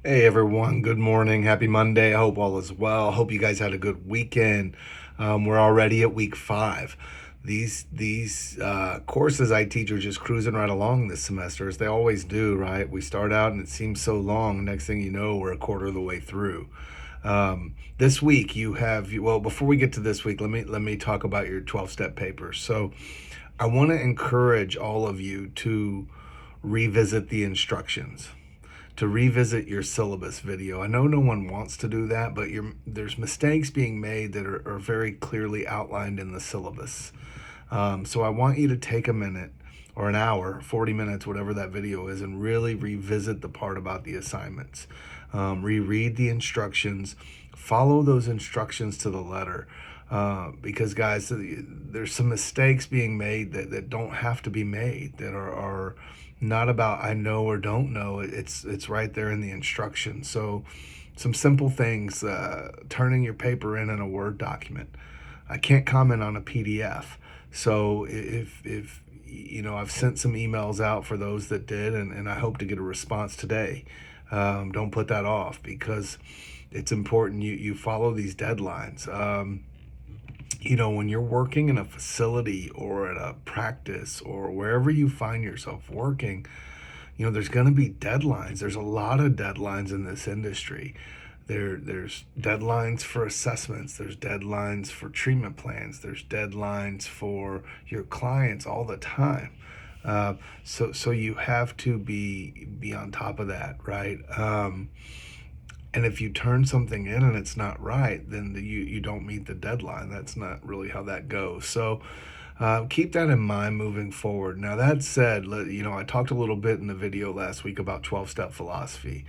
Hey everyone, good morning. Happy Monday. I hope all is well. Hope you guys had a good weekend. We're already at week 5. These courses I teach are just cruising right along this semester, as they always do, right? We start out and it seems so long. Next thing you know, we're a quarter of the way through. This week you have well. Before we get to this week, let me talk about your 12-step papers. So I want to encourage all of you to revisit the instructions, to revisit your syllabus video. I know no one wants to do that, but there's mistakes being made that are very clearly outlined in the syllabus. So I want you to take a minute or an hour, 40 minutes, whatever that video is, and really revisit the part about the assignments. Reread the instructions, follow those instructions to the letter. Because guys, there's some mistakes being made that don't have to be made, that are not about I know or don't know. It's right there in the instructions. So some simple things, turning your paper in a Word document. I can't comment on a PDF. So if I've sent some emails out for those that did, and I hope to get a response today. Don't put that off, because it's important you follow these deadlines. When you're working in a facility or at a practice or wherever you find yourself working, there's going to be deadlines. There's a lot of deadlines in this industry. There's deadlines for assessments. There's deadlines for treatment plans. There's deadlines for your clients all the time. So you have to be on top of that, right? And if you turn something in and it's not right, then you don't meet the deadline. That's not really how that goes. So keep that in mind moving forward. Now, that said, I talked a little bit in the video last week about 12-step philosophy,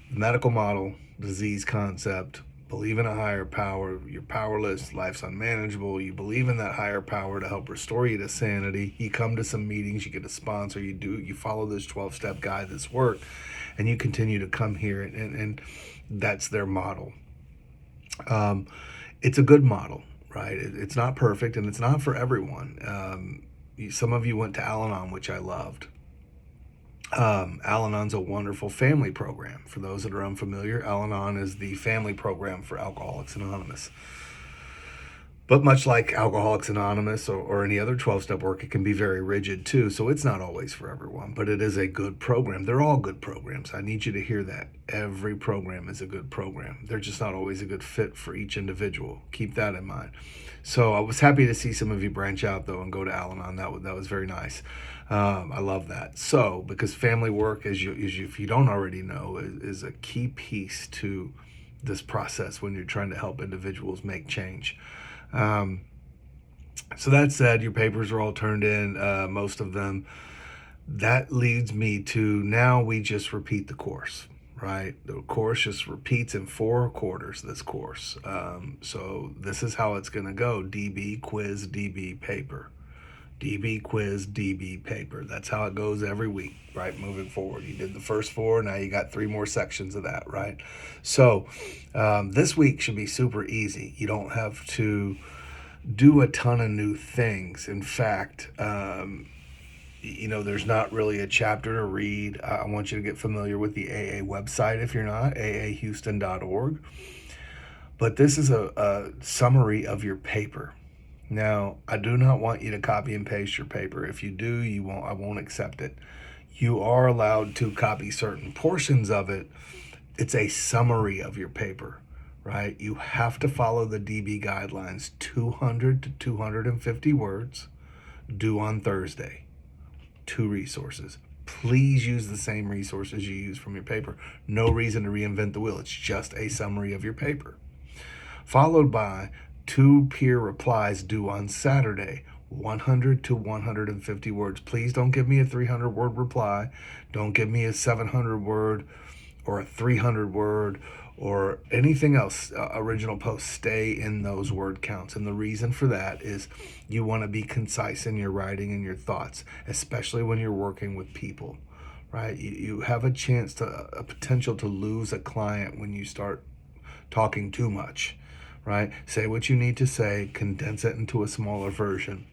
medical model, disease concept, believe in a higher power. You're powerless, life's unmanageable. You believe in that higher power to help restore you to sanity. You come to some meetings, you get a sponsor, you follow this 12-step guide that's worked, and you continue to come here, and that's their model. It's a good model, right? It's not perfect, and it's not for everyone. Some of you went to Al-Anon, which I loved. Al-Anon's a wonderful family program. For those that are unfamiliar, Al-Anon is the family program for Alcoholics Anonymous. But much like Alcoholics Anonymous or any other 12-step work, it can be very rigid too. So it's not always for everyone, but it is a good program. They're all good programs. I need you to hear that. Every program is a good program. They're just not always a good fit for each individual. Keep that in mind. So I was happy to see some of you branch out, though, and go to Al-Anon. That was very nice. I love that. So, because family work, if you don't already know, is a key piece to this process when you're trying to help individuals make change. So that said, your papers are all turned in, most of them. That leads me to now we just repeat the course, right? The course just repeats in 4 quarters, this course. So this is how it's going to go. DB, quiz, DB, paper. DB, quiz, DB, paper. That's how it goes every week, right? Moving forward. You did the first 4, now you got 3 more sections of that, right? So this week should be super easy. You don't have to do a ton of new things. In fact, there's not really a chapter to read. I want you to get familiar with the AA website if you're not, aahouston.org. But this is a summary of your paper. Now, I do not want you to copy and paste your paper. If you do, I won't accept it. You are allowed to copy certain portions of it. It's a summary of your paper, right? You have to follow the DB guidelines, 200 to 250 words, due on Thursday. 2 resources. Please use the same resources you use from your paper. No reason to reinvent the wheel. It's just a summary of your paper. Followed by 2 peer replies due on Saturday, 100 to 150 words. Please don't give me a 300-word reply. Don't give me a 700-word or a 300-word or anything else, original post. Stay in those word counts. And the reason for that is you want to be concise in your writing and your thoughts, especially when you're working with people, right? You have a potential to lose a client when you start talking too much, right? Say what you need to say, condense it into a smaller version.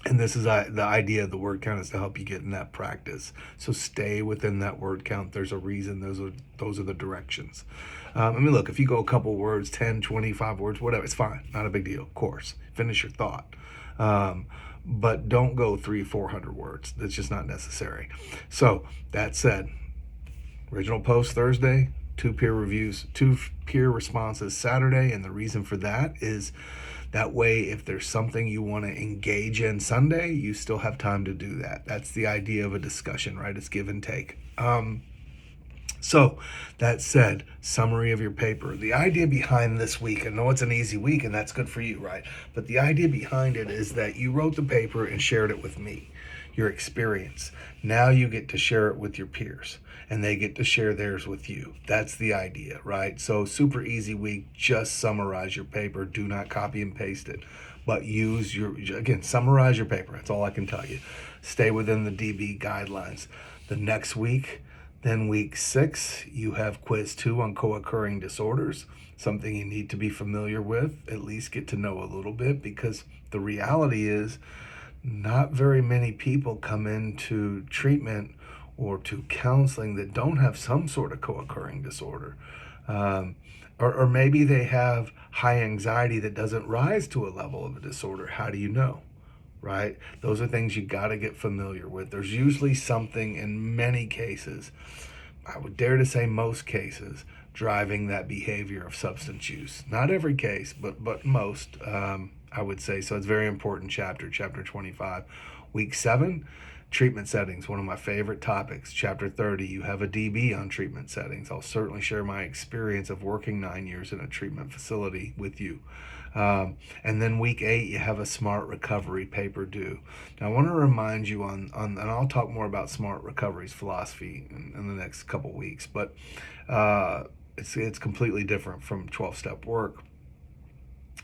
And this is the idea of the word count is to help you get in that practice. So stay within that word count. There's a reason. Those are the directions. Look, if you go a couple words, 10, 25 words, whatever, it's fine. Not a big deal, of course. Finish your thought. But don't go 400 words. That's just not necessary. So that said, original post Thursday, 2 peer reviews, 2 peer responses Saturday. And the reason for that is that way, if there's something you want to engage in Sunday, you still have time to do that. That's the idea of a discussion, right? It's give and take. So that said, summary of your paper. The idea behind this week, I know it's an easy week and that's good for you, right? But the idea behind it is that you wrote the paper and shared it with me, your experience. Now you get to share it with your peers and they get to share theirs with you. That's the idea, right? So super easy week, just summarize your paper. Do not copy and paste it, but summarize your paper. That's all I can tell you. Stay within the DB guidelines. The next week, then week 6, you have quiz 2 on co-occurring disorders, something you need to be familiar with, at least get to know a little bit, because the reality is not very many people come into treatment or to counseling that don't have some sort of co-occurring disorder. Or maybe they have high anxiety that doesn't rise to a level of a disorder. How do you know? Right? Those are things you got to get familiar with. There's usually something in many cases, I would dare to say most cases, driving that behavior of substance use. Not every case, but most, I would say. So it's a very important chapter 25. Week 7, treatment settings, one of my favorite topics. Chapter 30, you have a DB on treatment settings. I'll certainly share my experience of working 9 years in a treatment facility with you. And then week 8, you have a smart recovery paper due. Now I want to remind you on and I'll talk more about smart recovery's philosophy in the next couple weeks, but it's completely different from 12-step work.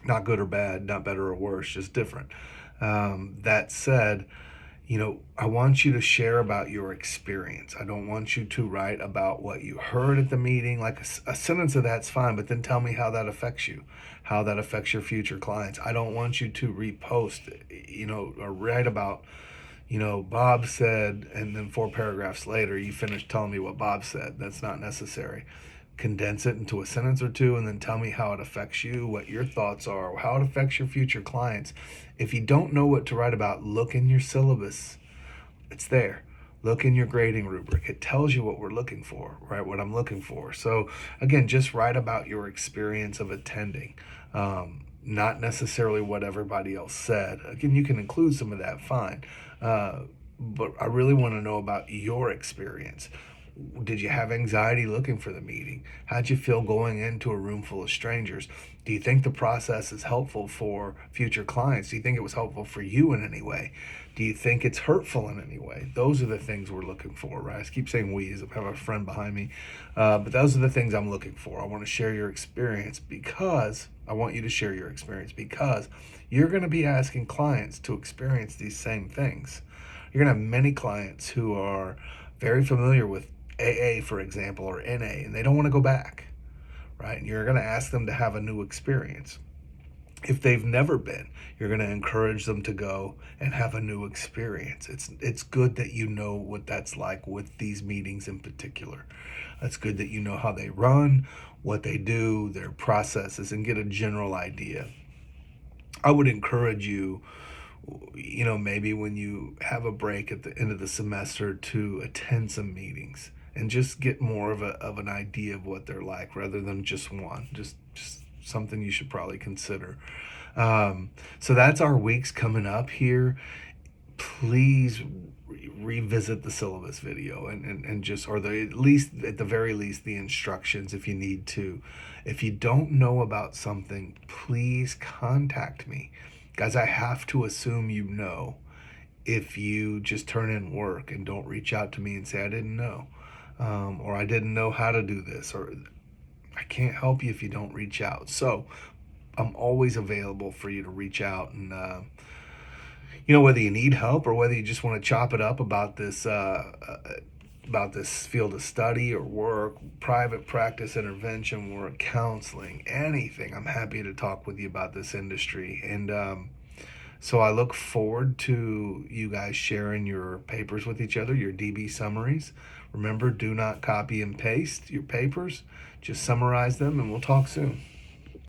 Not good or bad, not better or worse, just different. That said, I want you to share about your experience. I don't want you to write about what you heard at the meeting. Like a sentence of that's fine, but then tell me how that affects you, how that affects your future clients. I don't want you to repost, or write about, Bob said, and then 4 paragraphs later, you finish telling me what Bob said. That's not necessary. Condense it into a sentence or 2 and then tell me how it affects you, what your thoughts are, how it affects your future clients. If you don't know what to write about, look in your syllabus. It's there. Look in your grading rubric. It tells you what we're looking for, right? What I'm looking for. So again, just write about your experience of attending. Not necessarily what everybody else said. Again, you can include some of that, fine. But I really want to know about your experience. Did you have anxiety looking for the meeting? How'd you feel going into a room full of strangers? Do you think the process is helpful for future clients? Do you think it was helpful for you in any way? Do you think it's hurtful in any way? Those are the things we're looking for, right? I keep saying we as I have a friend behind me. But those are the things I'm looking for. I want to share your experience because I want you to share your experience because you're going to be asking clients to experience these same things. You're going to have many clients who are very familiar with AA, for example, or NA, and they don't want to go back, right? And you're going to ask them to have a new experience. If they've never been, you're going to encourage them to go and have a new experience. It's good that you know what that's like with these meetings in particular. It's good that you know how they run, what they do, their processes, and get a general idea. I would encourage you, maybe when you have a break at the end of the semester to attend some meetings and just get more of an idea of what they're like rather than just one. Just something you should probably consider. So that's our weeks coming up here. Please revisit the syllabus video and just, or at the very least, the instructions if you need to. If you don't know about something, please contact me. Guys, I have to assume you know if you just turn in work and don't reach out to me and say, I didn't know, or I didn't know how to do this, or I can't help you if you don't reach out. So I'm always available for you to reach out and, whether you need help or whether you just want to chop it up about this field of study or work, private practice, intervention work, counseling, anything. I'm happy to talk with you about this industry. And So I look forward to you guys sharing your papers with each other, your DB summaries. Remember, do not copy and paste your papers. Just summarize them, and we'll talk soon.